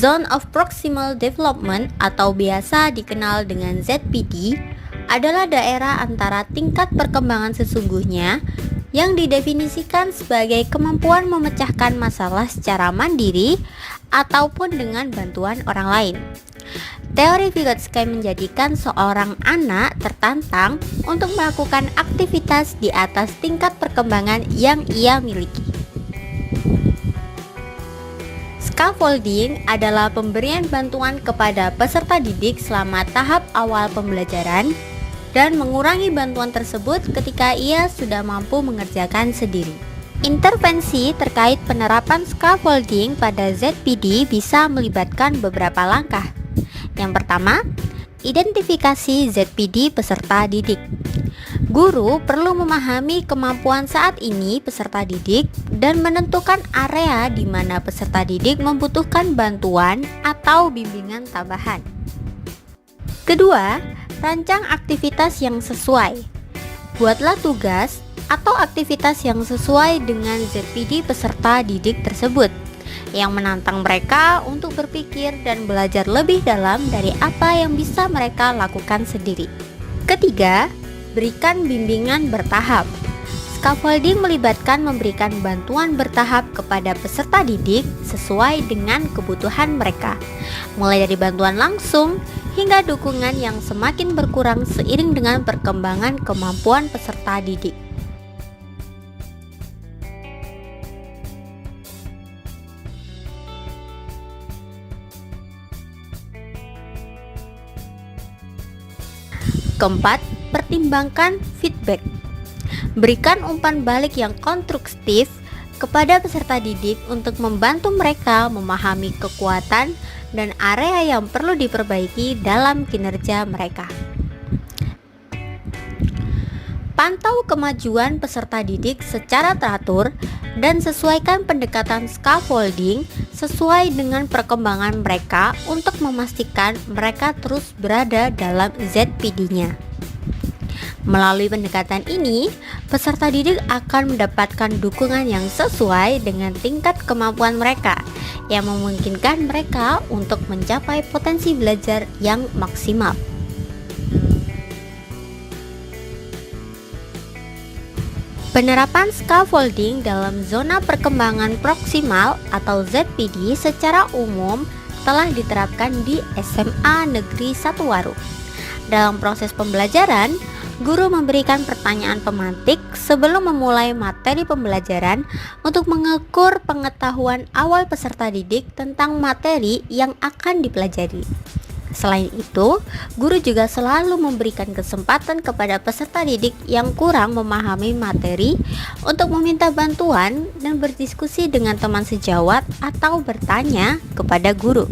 Zone of Proximal Development atau biasa dikenal dengan ZPD adalah daerah antara tingkat perkembangan sesungguhnya yang didefinisikan sebagai kemampuan memecahkan masalah secara mandiri ataupun dengan bantuan orang lain. Teori Vygotsky menjadikan seorang anak tertantang untuk melakukan aktivitas di atas tingkat perkembangan yang ia miliki. Scaffolding adalah pemberian bantuan kepada peserta didik selama tahap awal pembelajaran dan mengurangi bantuan tersebut ketika ia sudah mampu mengerjakan sendiri. Intervensi terkait penerapan scaffolding pada ZPD bisa melibatkan beberapa langkah. Yang pertama, identifikasi ZPD peserta didik. Guru perlu memahami kemampuan saat ini peserta didik dan menentukan area di mana peserta didik membutuhkan bantuan atau bimbingan tambahan. Kedua, rancang aktivitas yang sesuai. Buatlah tugas atau aktivitas yang sesuai dengan ZPD peserta didik tersebut, yang menantang mereka untuk berpikir dan belajar lebih dalam dari apa yang bisa mereka lakukan sendiri. Ketiga, berikan bimbingan bertahap. Scaffolding melibatkan memberikan bantuan bertahap kepada peserta didik sesuai dengan kebutuhan mereka, mulai dari bantuan langsung hingga dukungan yang semakin berkurang seiring dengan perkembangan kemampuan peserta didik. Keempat, pertimbangkan feedback. Berikan umpan balik yang konstruktif kepada peserta didik untuk membantu mereka memahami kekuatan dan area yang perlu diperbaiki dalam kinerja mereka. Pantau kemajuan peserta didik secara teratur dan sesuaikan pendekatan scaffolding sesuai dengan perkembangan mereka untuk memastikan mereka terus berada dalam ZPD-nya. Melalui pendekatan ini, peserta didik akan mendapatkan dukungan yang sesuai dengan tingkat kemampuan mereka, yang memungkinkan mereka untuk mencapai potensi belajar yang maksimal. Penerapan scaffolding dalam zona perkembangan proksimal atau ZPD secara umum telah diterapkan di SMA Negeri 1 Waru. Dalam proses pembelajaran, guru memberikan pertanyaan pemantik sebelum memulai materi pembelajaran untuk mengukur pengetahuan awal peserta didik tentang materi yang akan dipelajari. Selain itu, guru juga selalu memberikan kesempatan kepada peserta didik yang kurang memahami materi untuk meminta bantuan dan berdiskusi dengan teman sejawat atau bertanya kepada guru.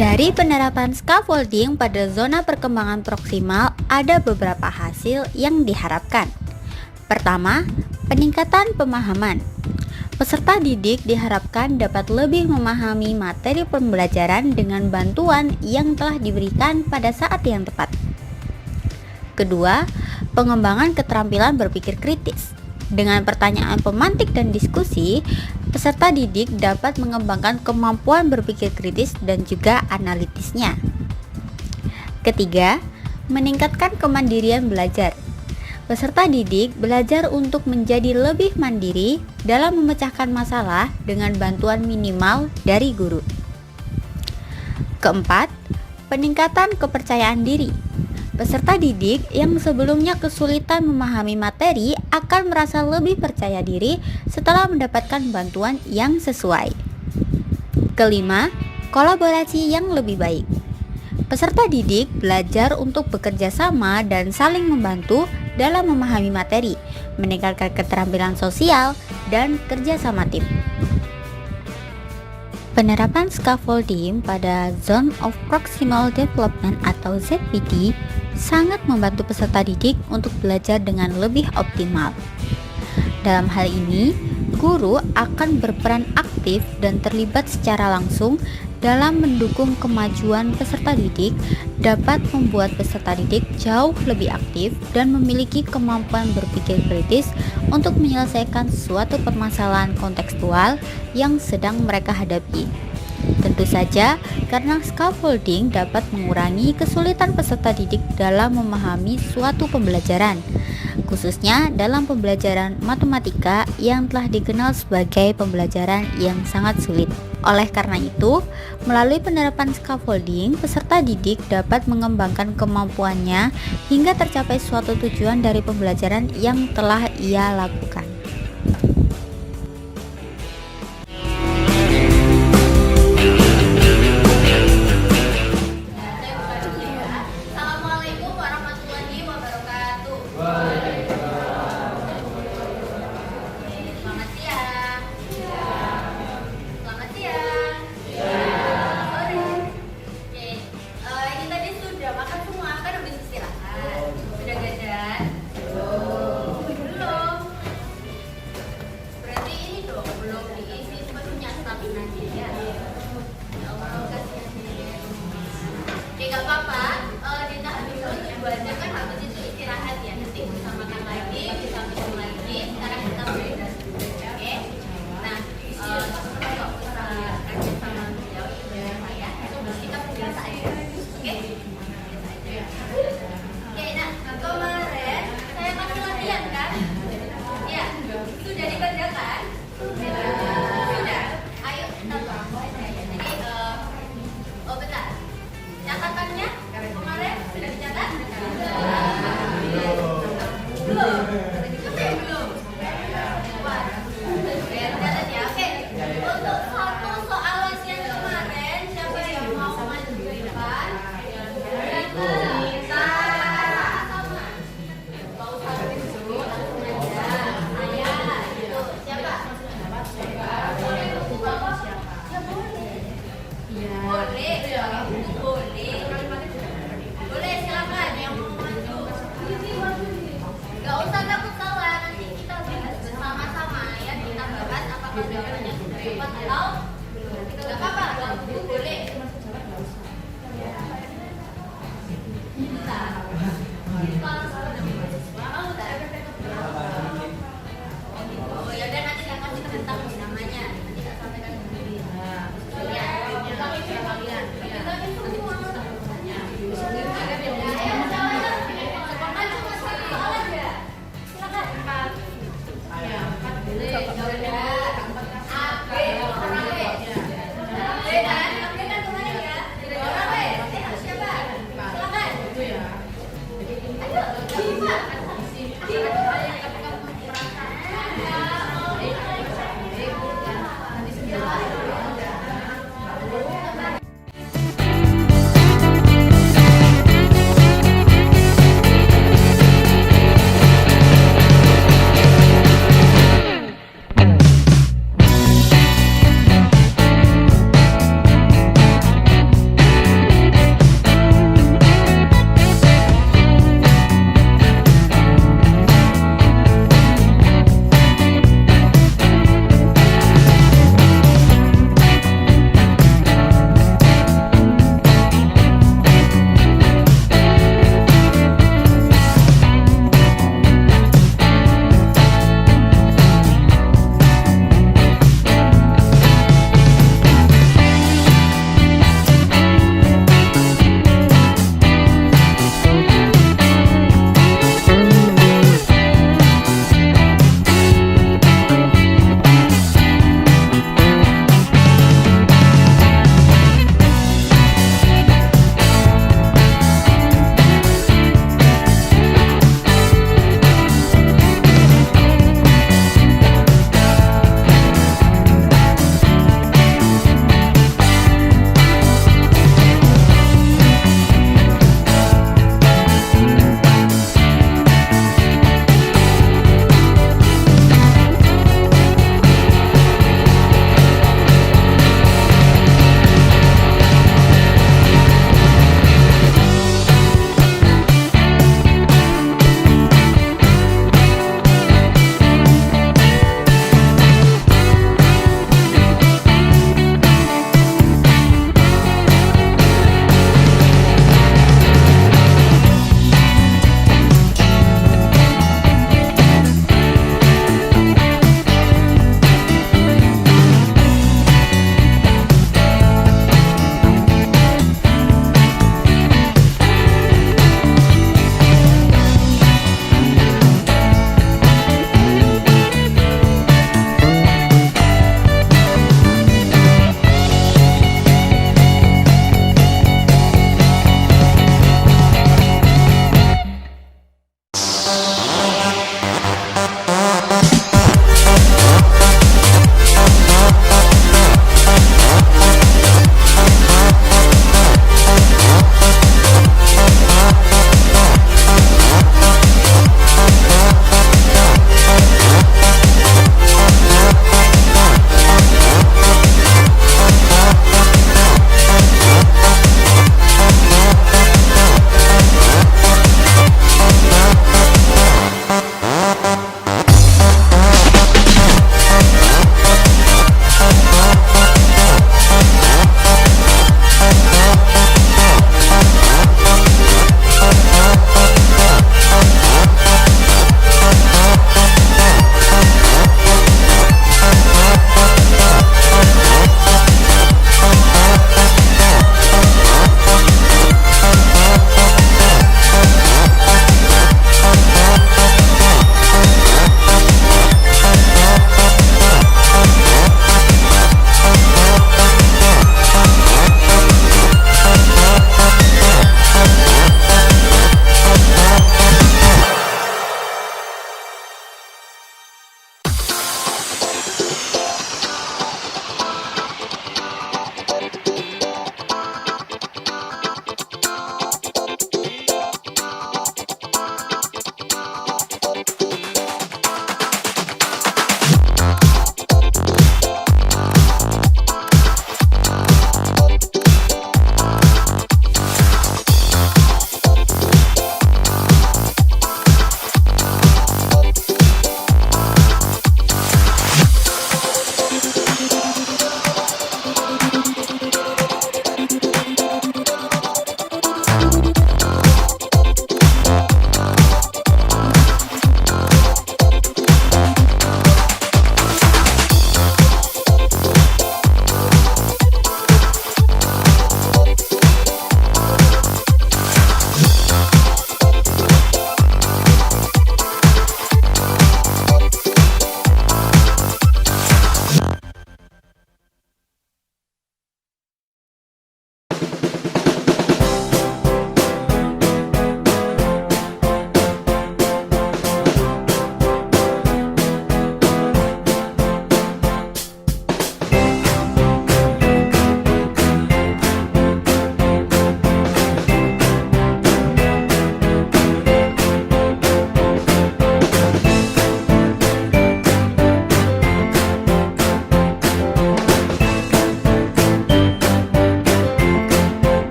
Dari penerapan scaffolding pada zona perkembangan proksimal, ada beberapa hasil yang diharapkan. Pertama, peningkatan pemahaman. Peserta didik diharapkan dapat lebih memahami materi pembelajaran dengan bantuan yang telah diberikan pada saat yang tepat. Kedua, pengembangan keterampilan berpikir kritis. Dengan pertanyaan pemantik dan diskusi, peserta didik dapat mengembangkan kemampuan berpikir kritis dan juga analitisnya. Ketiga, meningkatkan kemandirian belajar. Peserta didik belajar untuk menjadi lebih mandiri dalam memecahkan masalah dengan bantuan minimal dari guru. Keempat, peningkatan kepercayaan diri. Peserta didik yang sebelumnya kesulitan memahami materi akan merasa lebih percaya diri setelah mendapatkan bantuan yang sesuai. Kelima, kolaborasi yang lebih baik. Peserta didik belajar untuk bekerja sama dan saling membantu dalam memahami materi, meningkatkan keterampilan sosial, dan kerja sama tim. Penerapan scaffolding pada Zone of Proximal Development atau ZPD sangat membantu peserta didik untuk belajar dengan lebih optimal. Dalam hal ini, guru akan berperan aktif dan terlibat secara langsung dalam mendukung kemajuan peserta didik, dapat membuat peserta didik jauh lebih aktif dan memiliki kemampuan berpikir kritis untuk menyelesaikan suatu permasalahan kontekstual yang sedang mereka hadapi. Tentu saja, karena scaffolding dapat mengurangi kesulitan peserta didik dalam memahami suatu pembelajaran, khususnya dalam pembelajaran matematika yang telah dikenal sebagai pembelajaran yang sangat sulit. Oleh karena itu, melalui penerapan scaffolding, peserta didik dapat mengembangkan kemampuannya hingga tercapai suatu tujuan dari pembelajaran yang telah ia lakukan. Gak apa-apa, ditahan dulu tujuannya kan habis itu istirahat ya, nanti bisa makan lagi, bisa minum lagi. Sekarang kita mulai dari dulu, oke? Nah, teman-teman kok bisa kaget sama beliau saya, terus kita biasa aja, oke? Oke, nah kemarin saya kasih latihan kan? Ya, sudah dikerjakan? Sudah. Ayo kita buat saya. Jadi, oh bentar. Catatannya kemarin sudah dicatat? Belum. Belum. Wah, biar catat ya. Oke. Untuk satu soal latihan kemarin, siapa yang mau maju ke depan? Kita sama. Mau satu dulu, langsung aja. Ayah, gitu. Siapa? Boleh buku bapak? Ya boleh. Boleh. Boleh, silakan yang mau maju. Gak usah takut salah, nanti kita bahas bersama-sama ya. Kita bahas apakah jawabannya sudah tepat atau belum. Gak apa-apa, bawa buku boleh. Bisa. Oh ya udah, nanti saya kasih tentang namanya. Nanti saya sampaikan sendiri. Ya, kalian.